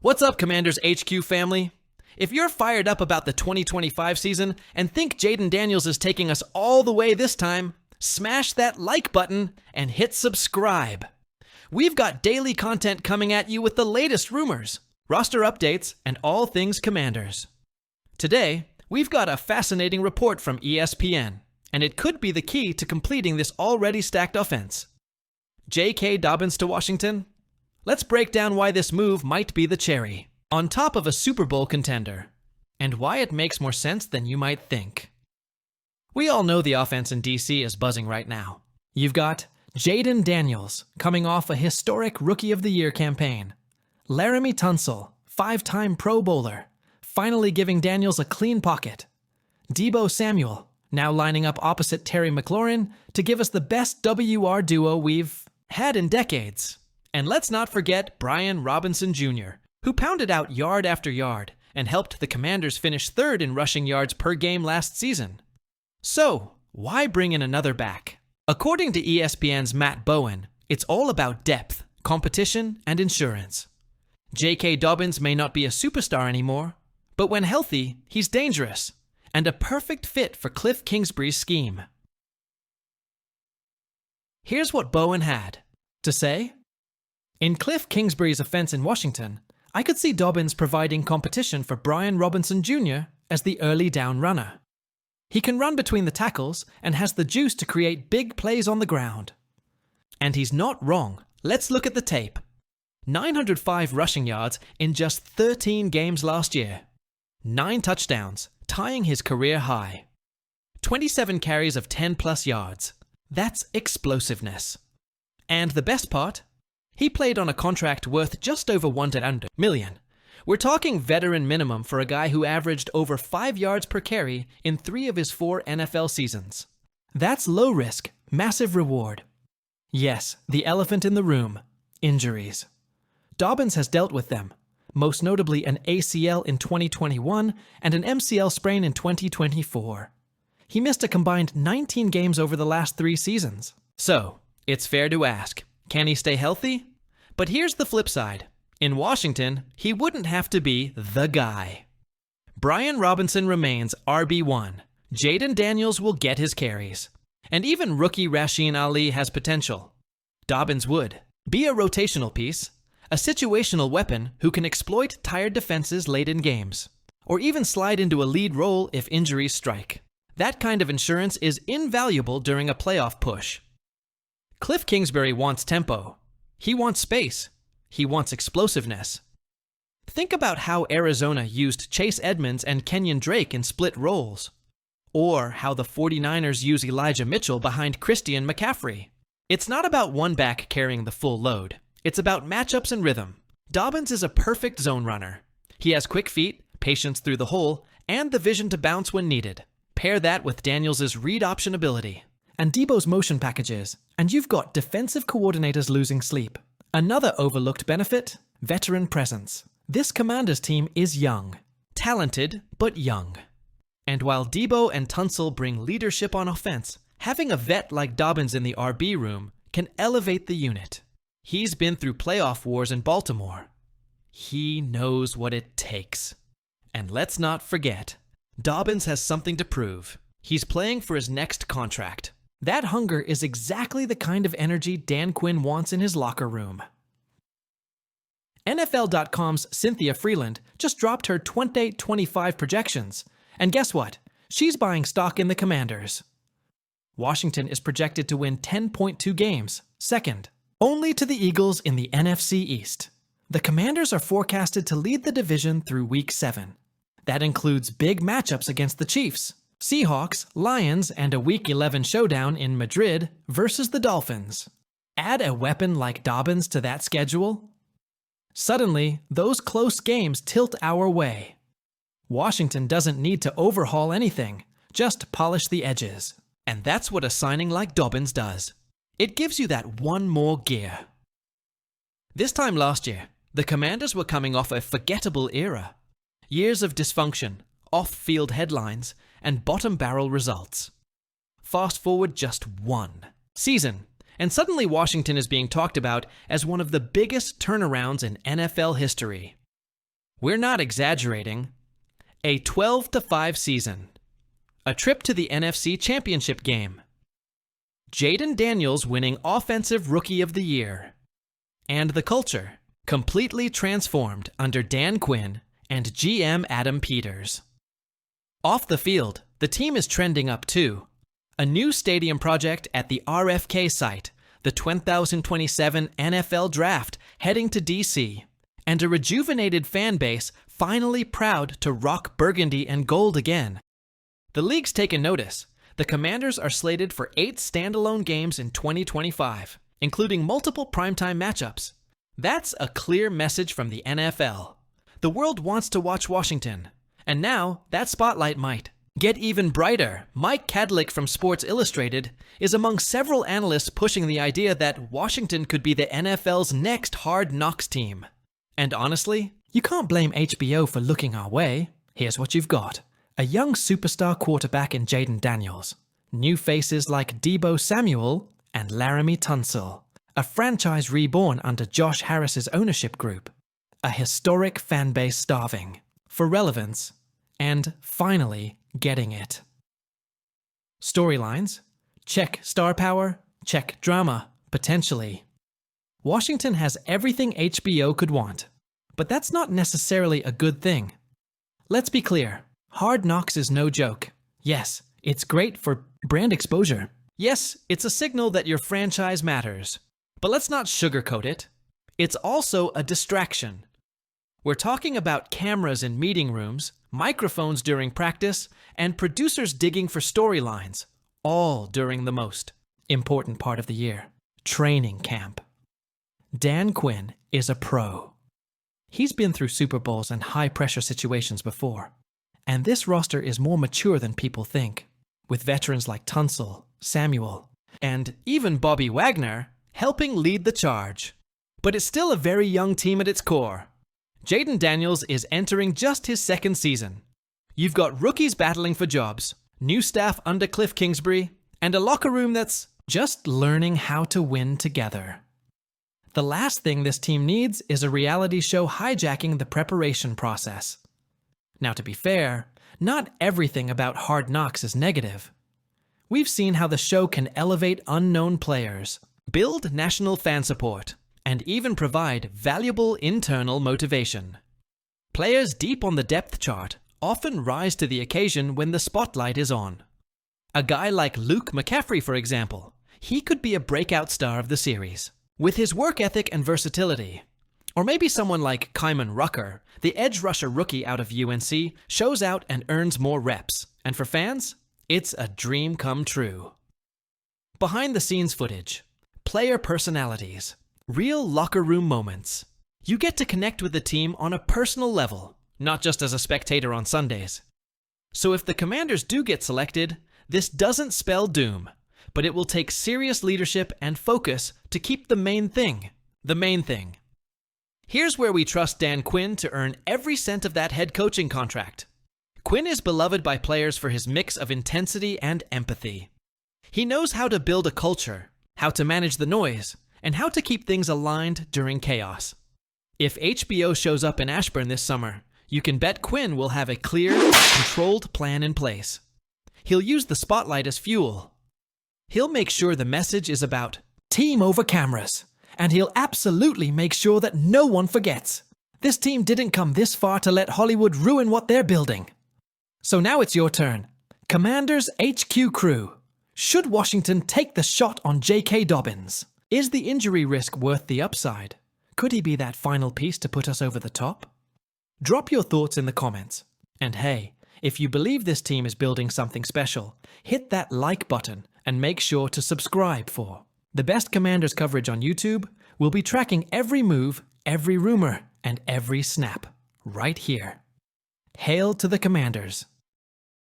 What's up, Commanders HQ family? If you're fired up about the 2025 season and think Jaden Daniels is taking us all the way this time, smash that like button and hit subscribe. We've got daily content coming at you with the latest rumors, roster updates, and all things Commanders. Today, we've got a fascinating report from ESPN, and it could be the key to completing this already stacked offense. JK Dobbins to Washington? Let's break down why this move might be the cherry on top of a Super Bowl contender, and why it makes more sense than you might think. We all know the offense in DC is buzzing right now. You've got Jaden Daniels coming off a historic Rookie of the Year campaign. Laramie Tunsil, 5-time Pro Bowler, finally giving Daniels a clean pocket. Deebo Samuel, now lining up opposite Terry McLaurin to give us the best WR duo we've had in decades. And let's not forget Brian Robinson Jr., who pounded out yard after yard and helped the Commanders finish third in rushing yards per game last season. So, why bring in another back? According to ESPN's Matt Bowen, it's all about depth, competition, and insurance. JK Dobbins may not be a superstar anymore, but when healthy, he's dangerous and a perfect fit for Cliff Kingsbury's scheme. Here's what Bowen had to say. In Cliff Kingsbury's offense in Washington, I could see Dobbins providing competition for Brian Robinson Jr. as the early down runner. He can run between the tackles and has the juice to create big plays on the ground. And he's not wrong. Let's look at the tape. 905 rushing yards in just 13 games last year. 9 touchdowns, tying his career high. 27 carries of 10+ yards. That's explosiveness. And the best part? He played on a contract worth just over $100 million. We're talking veteran minimum for a guy who averaged over 5 yards per carry in 3 of his 4 NFL seasons. That's low risk, massive reward. Yes, the elephant in the room, injuries. Dobbins has dealt with them, most notably an ACL in 2021 and an MCL sprain in 2024. He missed a combined 19 games over the last 3 seasons. So, it's fair to ask, can he stay healthy? But here's the flip side. In Washington, he wouldn't have to be the guy. Brian Robinson remains RB1. Jaden Daniels will get his carries. And even rookie Rasheen Ali has potential. Dobbins would be a rotational piece, a situational weapon who can exploit tired defenses late in games, or even slide into a lead role if injuries strike. That kind of insurance is invaluable during a playoff push. Cliff Kingsbury wants tempo. He wants space. He wants explosiveness. Think about how Arizona used Chase Edmonds and Kenyon Drake in split roles. Or how the 49ers use Elijah Mitchell behind Christian McCaffrey. It's not about one back carrying the full load. It's about matchups and rhythm. Dobbins is a perfect zone runner. He has quick feet, patience through the hole, and the vision to bounce when needed. Pair that with Daniels' read option ability and Deebo's motion packages, and you've got defensive coordinators losing sleep. Another overlooked benefit, veteran presence. This Commanders team is young. Talented, but young. And while Deebo and Tunsil bring leadership on offense, having a vet like Dobbins in the RB room can elevate the unit. He's been through playoff wars in Baltimore. He knows what it takes. And let's not forget, Dobbins has something to prove. He's playing for his next contract. That hunger is exactly the kind of energy Dan Quinn wants in his locker room. NFL.com's Cynthia Freeland just dropped her 2025 projections. And guess what? She's buying stock in the Commanders. Washington is projected to win 10.2 games, second, only to the Eagles in the NFC East. The Commanders are forecasted to lead the division through Week 7. That includes big matchups against the Chiefs, Seahawks, Lions, and a Week 11 showdown in Madrid versus the Dolphins. Add a weapon like Dobbins to that schedule. Suddenly, those close games tilt our way. Washington doesn't need to overhaul anything, just polish the edges. And that's what a signing like Dobbins does. It gives you that one more gear. This time last year, the Commanders were coming off a forgettable era. Years of dysfunction, off-field headlines, and bottom-barrel results. Fast forward just one season, and suddenly Washington is being talked about as one of the biggest turnarounds in NFL history. We're not exaggerating. A 12-5 season. A trip to the NFC Championship game. Jaden Daniels winning Offensive Rookie of the Year. And the culture, completely transformed under Dan Quinn and GM Adam Peters. Off the field, the team is trending up too. A new stadium project at the RFK site, the 2027 NFL Draft heading to DC, and a rejuvenated fan base finally proud to rock burgundy and gold again. The league's taken notice. The Commanders are slated for 8 standalone games in 2025, including multiple primetime matchups. That's a clear message from the NFL. The world wants to watch Washington. And now, that spotlight might get even brighter. Mike Kadlick from Sports Illustrated is among several analysts pushing the idea that Washington could be the NFL's next Hard Knocks team. And honestly, you can't blame HBO for looking our way. Here's what you've got. A young superstar quarterback in Jaden Daniels. New faces like Deebo Samuel and Laramie Tunsil. A franchise reborn under Josh Harris's ownership group. A historic fan base starving for relevance. And finally, getting it. Storylines? Check star power, check drama, potentially. Washington has everything HBO could want. But that's not necessarily a good thing. Let's be clear. Hard Knocks is no joke. Yes, it's great for brand exposure. Yes, it's a signal that your franchise matters. But let's not sugarcoat it. It's also a distraction. We're talking about cameras in meeting rooms, microphones during practice, and producers digging for storylines, all during the most important part of the year, training camp. Dan Quinn is a pro. He's been through Super Bowls and high-pressure situations before. And this roster is more mature than people think, with veterans like Tunsil, Samuel, and even Bobby Wagner helping lead the charge. But it's still a very young team at its core. Jaden Daniels is entering just his second season. You've got rookies battling for jobs, new staff under Cliff Kingsbury, and a locker room that's just learning how to win together. The last thing this team needs is a reality show hijacking the preparation process. Now, to be fair, not everything about Hard Knocks is negative. We've seen how the show can elevate unknown players, build national fan support, and even provide valuable internal motivation. Players deep on the depth chart often rise to the occasion when the spotlight is on. A guy like Luke McCaffrey, for example, he could be a breakout star of the series, with his work ethic and versatility. Or maybe someone like Kyman Rucker, the edge rusher rookie out of UNC, shows out and earns more reps. And for fans, it's a dream come true. Behind the scenes footage, player personalities, real locker room moments. You get to connect with the team on a personal level, not just as a spectator on Sundays. So if the Commanders do get selected, this doesn't spell doom, but it will take serious leadership and focus to keep the main thing. Here's where we trust Dan Quinn to earn every cent of that head coaching contract. Quinn is beloved by players for his mix of intensity and empathy. He knows how to build a culture, how to manage the noise, and how to keep things aligned during chaos. If HBO shows up in Ashburn this summer, you can bet Quinn will have a clear, controlled plan in place. He'll use the spotlight as fuel. He'll make sure the message is about team over cameras. And he'll absolutely make sure that no one forgets. This team didn't come this far to let Hollywood ruin what they're building. So now it's your turn. Commanders HQ crew. Should Washington take the shot on JK Dobbins? Is the injury risk worth the upside? Could he be that final piece to put us over the top? Drop your thoughts in the comments. And hey, if you believe this team is building something special, hit that like button and make sure to subscribe for the best Commanders coverage on YouTube. Will be tracking every move, every rumor, and every snap right here. Hail to the Commanders.